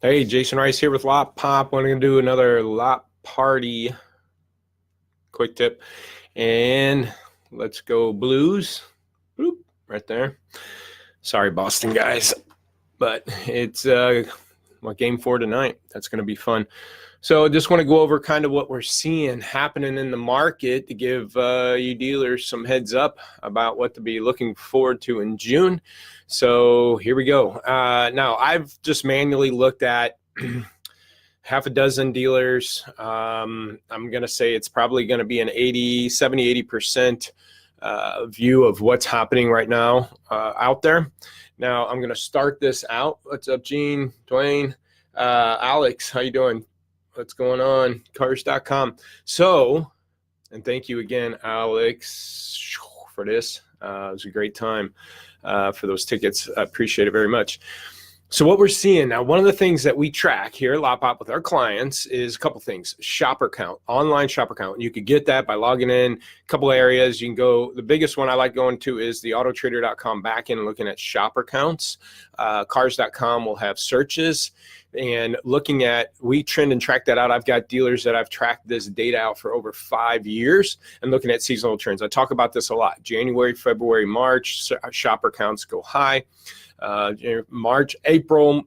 Hey, Jasen Rice here with Lotpop. We're going to do another Lot Party quick tip. And let's go Blues. Boop, right there. Sorry, Boston guys. But it's game 4 tonight. That's going to be fun. So I just want to go over kind of what we're seeing happening in the market to give you dealers some heads up about what to be looking forward to in June. So here we go. Now, I've just manually looked at half a dozen dealers. I'm going to say it's probably going to be an 80% view of what's happening right now out there. Now, I'm going to start this out. What's up, Gene, Dwayne, Alex? How you doing? What's going on? Cars.com. So, and thank you again, Alex, for this. It was a great time for those tickets. I appreciate it very much. So what we're seeing now, one of the things that we track here at Lotpop with our clients is a couple things. Shopper count, online shopper count. You could get that by logging in a couple areas. You can go, the biggest one I like going to is the autotrader.com backend and looking at shopper counts. Cars.com will have searches. And looking at, we trend and track that out. I've got dealers that I've tracked this data out for over 5 years and looking at seasonal trends. I talk about this a lot. January, February, March, shopper counts go high. April,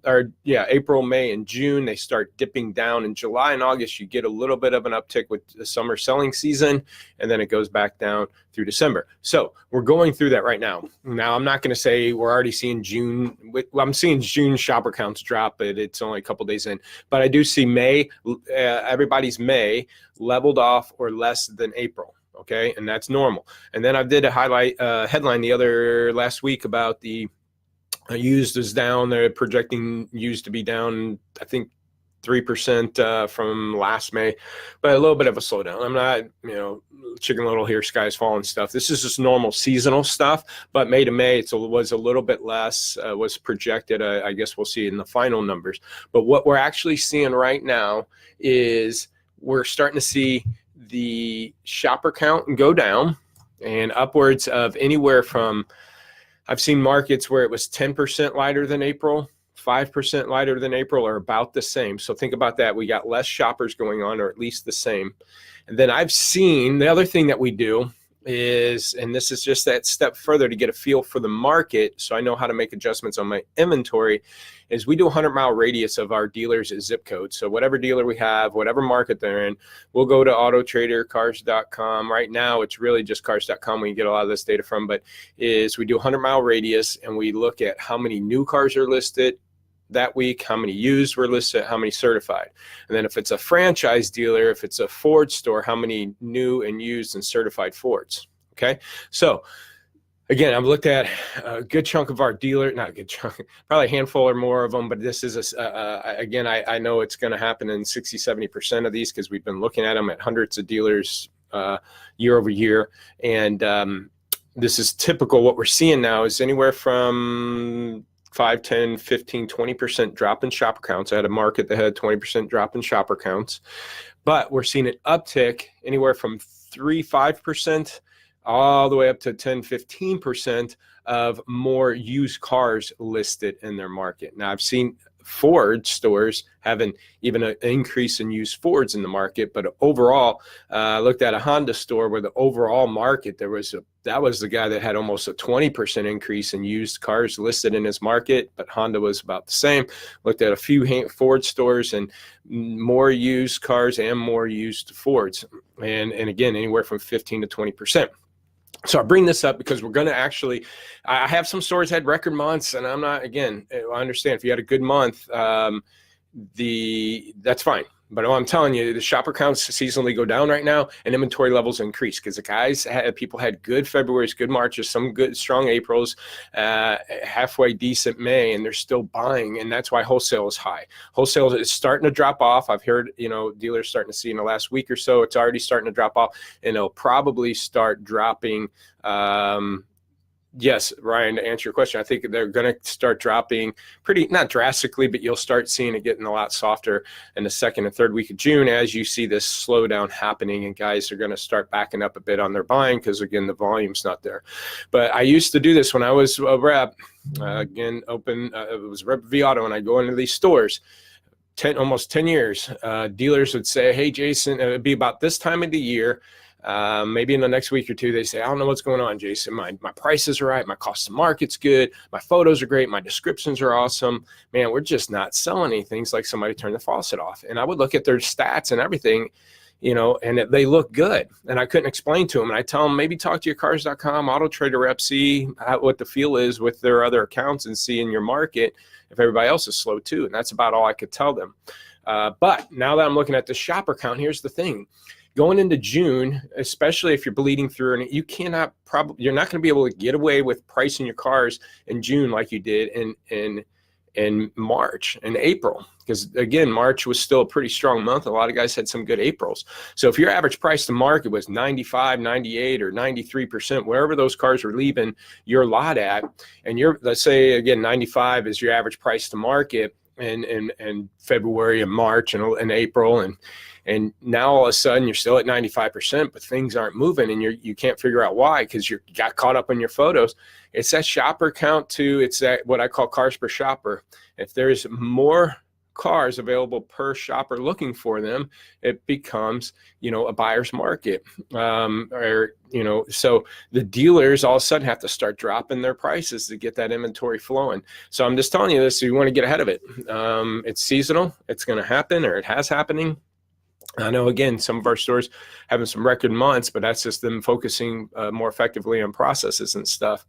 May, and June, they start dipping down. In July and August, you get a little bit of an uptick with the summer selling season, and then it goes back down through December. So we're going through that right now. Now, I'm not going to say we're already seeing June. I'm seeing June shopper counts drop, but it's only a couple days in. But I do see May, everybody's May leveled off or less than April. Okay, and that's normal. And then I did a headline last week about the used is down. They're projecting used to be down, I think, 3% from last May, but a little bit of a slowdown. I'm not, chicken little here, sky's falling stuff. This is just normal seasonal stuff, but May to May, it was a little bit less, was projected. I guess we'll see in the final numbers. But what we're actually seeing right now is we're starting to see the shopper count go down and upwards of anywhere from, I've seen markets where it was 10% lighter than April, 5% lighter than April, or about the same. So think about that. We got less shoppers going on, or at least the same. And then I've seen the other thing that we do is, and this is just that step further to get a feel for the market, so I know how to make adjustments on my inventory, is we do a 100-mile radius of our dealers' zip code. So whatever dealer we have, whatever market they're in, we'll go to AutoTrader, Cars.com. Right now, it's really just Cars.com we get a lot of this data from, but is we do a 100-mile radius, and we look at how many new cars are listed that week, how many used were listed, how many certified. And then if it's a franchise dealer, if it's a Ford store, how many new and used and certified Fords. Okay, so again, I've looked at a good chunk of our dealer, not a good chunk, probably a handful or more of them, but this is, again, I know it's going to happen in 60-70% of these because we've been looking at them at hundreds of dealers year over year. And this is typical. What we're seeing now is anywhere from 5, 10, 15, 20% drop in shopper counts. I had a market that had a 20% drop in shopper counts, but we're seeing an uptick anywhere from 3-5% all the way up to 10-15% of more used cars listed in their market. Now, I've seen Ford stores having even an increase in used Fords in the market, but overall, I looked at a Honda store where the overall market, that was the guy that had almost a 20% increase in used cars listed in his market, but Honda was about the same. Looked at a few Ford stores and more used cars and more used Fords, and again, anywhere from 15 to 20%. So I bring this up because we're going to actually, I have some stores had record months, and I'm not, again, I understand if you had a good month, that's fine. But I'm telling you, the shopper counts seasonally go down right now, and inventory levels increase because people had good Februarys, good Marches, some good strong Aprils, halfway decent May, and they're still buying, and that's why wholesale is high. Wholesale is starting to drop off. I've heard, dealers starting to see in the last week or so, it's already starting to drop off, and it'll probably start dropping. Yes, Ryan, to answer your question, I think they're going to start dropping pretty, not drastically, but you'll start seeing it getting a lot softer in the second and third week of June as you see this slowdown happening, and guys are going to start backing up a bit on their buying because, again, the volume's not there. But I used to do this when I was a rep, it was Rep V Auto, and I go into these stores. almost 10 years, dealers would say, hey, Jason, it would be about this time of the year. Maybe in the next week or two, they say, I don't know what's going on, Jason. My prices are right. My cost to market's good. My photos are great. My descriptions are awesome. Man, we're just not selling anything. It's like somebody turned the faucet off. And I would look at their stats and everything, and they look good. And I couldn't explain to them. And I tell them, maybe talk to your cars.com, Auto Trader rep, see what the feel is with their other accounts and see in your market if everybody else is slow too. And that's about all I could tell them. But now that I'm looking at the shopper count, here's the thing. Going into June, especially if you're bleeding through, and you're not going to be able to get away with pricing your cars in June like you did in March and April, because again, March was still a pretty strong month. A lot of guys had some good Aprils. So if your average price to market was 95, 98, or 93%, wherever those cars were leaving your lot at, and let's say again 95 is your average price to market in February and March and April, and now all of a sudden you're still at 95%, but things aren't moving, and you can't figure out why, because you got caught up in your photos. It's that shopper count too. It's that what I call cars per shopper. If there's more cars available per shopper looking for them, it becomes, a buyer's market. So the dealers all of a sudden have to start dropping their prices to get that inventory flowing. So I'm just telling you this, so you want to get ahead of it. It's seasonal. It's going to happen, or it has happening. I know, again, some of our stores having some record months, but that's just them focusing more effectively on processes and stuff.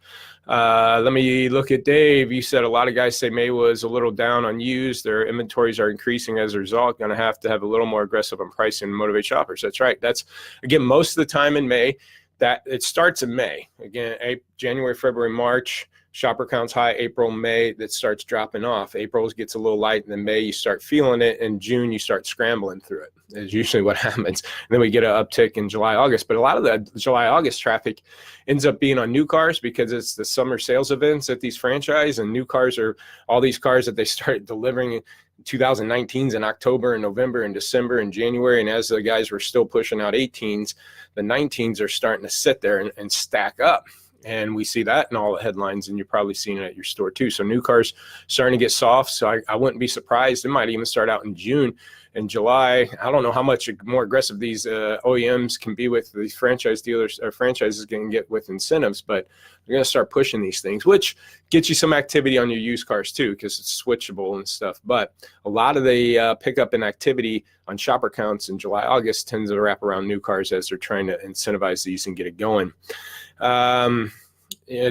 Let me look at Dave. You said a lot of guys say May was a little down on used. Their inventories are increasing as a result. Going to have a little more aggressive on pricing and motivate shoppers. That's right. That's, again, most of the time in May. That it starts in May. Again, January, February, March. Shopper counts high. April, May, that starts dropping off. April gets a little light, and then May you start feeling it, and June you start scrambling through it. Is usually what happens. And then we get an uptick in July, August. But a lot of the July, August traffic ends up being on new cars, because it's the summer sales events at these franchise, and new cars are all these cars that they started delivering in 2019s in October and November and December and January. And as the guys were still pushing out 18s, the 19s are starting to sit there and stack up. And we see that in all the headlines, and you're probably seeing it at your store too. So new cars starting to get soft. So I wouldn't be surprised. It might even start out in June and July. I don't know how much more aggressive these OEMs can be with these franchise dealers or franchises can get with incentives, but they're going to start pushing these things, which gets you some activity on your used cars too, because it's switchable and stuff. But a lot of the pickup in activity on shopper counts in July, August tends to wrap around new cars as they're trying to incentivize these and get it going.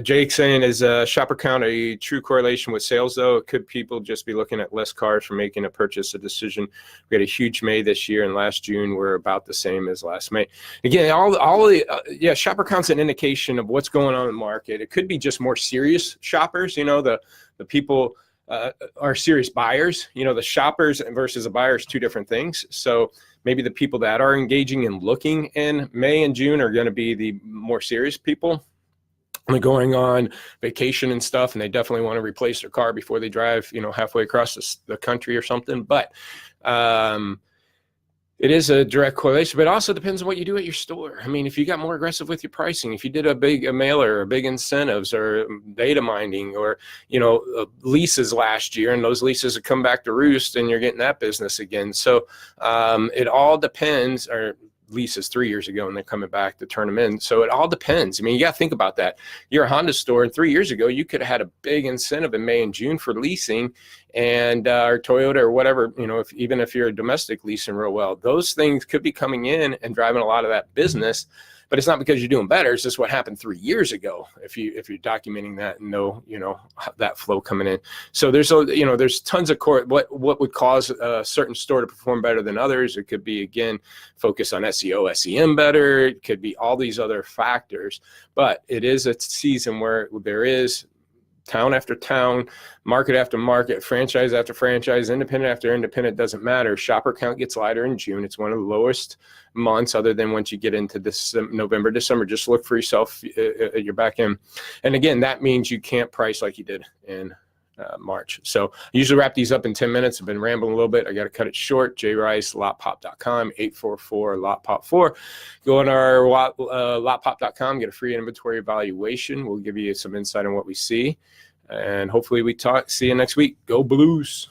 Jake saying, is shopper count a true correlation with sales though? Could people just be looking at less cars for making a purchase decision? We had a huge May this year, and last June we're about the same as last May. Again, all the shopper count's an indication of what's going on in the market. It could be just more serious shoppers, the people are serious buyers. The shoppers versus a buyer is two different things. So maybe the people that are engaging and looking in May and June are going to be the more serious people. They're going on vacation and stuff, and they definitely want to replace their car before they drive, halfway across the country or something. But it is a direct correlation, but it also depends on what you do at your store. I mean, if you got more aggressive with your pricing, if you did a mailer or big incentives or data mining or, leases last year, and those leases have come back to roost and you're getting that business again. So it all depends, or leases 3 years ago and they're coming back to turn them in. So it all depends. I mean, you got to think about that. You're a Honda store, and 3 years ago, you could have had a big incentive in May and June for leasing, and or Toyota or whatever, even if you're a domestic leasing real well, those things could be coming in and driving a lot of that business. But it's not because you're doing better. It's just what happened 3 years ago. If you're documenting that and know, that flow coming in. So there's tons of what would cause a certain store to perform better than others. It could be, again, focus on SEO, SEM better. It could be all these other factors. But it is a season where there is town after town, market after market, franchise after franchise, independent after independent, doesn't matter. Shopper count gets lighter in June. It's one of the lowest months, other than once you get into this November, December. Just look for yourself at your back end. And again, that means you can't price like you did in March. So I usually wrap these up in 10 minutes. I've been rambling a little bit. I got to cut it short. JRice, Lotpop.com, 844-LOTPOP4. Go on our Lotpop.com, get a free inventory evaluation. We'll give you some insight on what we see. And hopefully see you next week. Go Blues.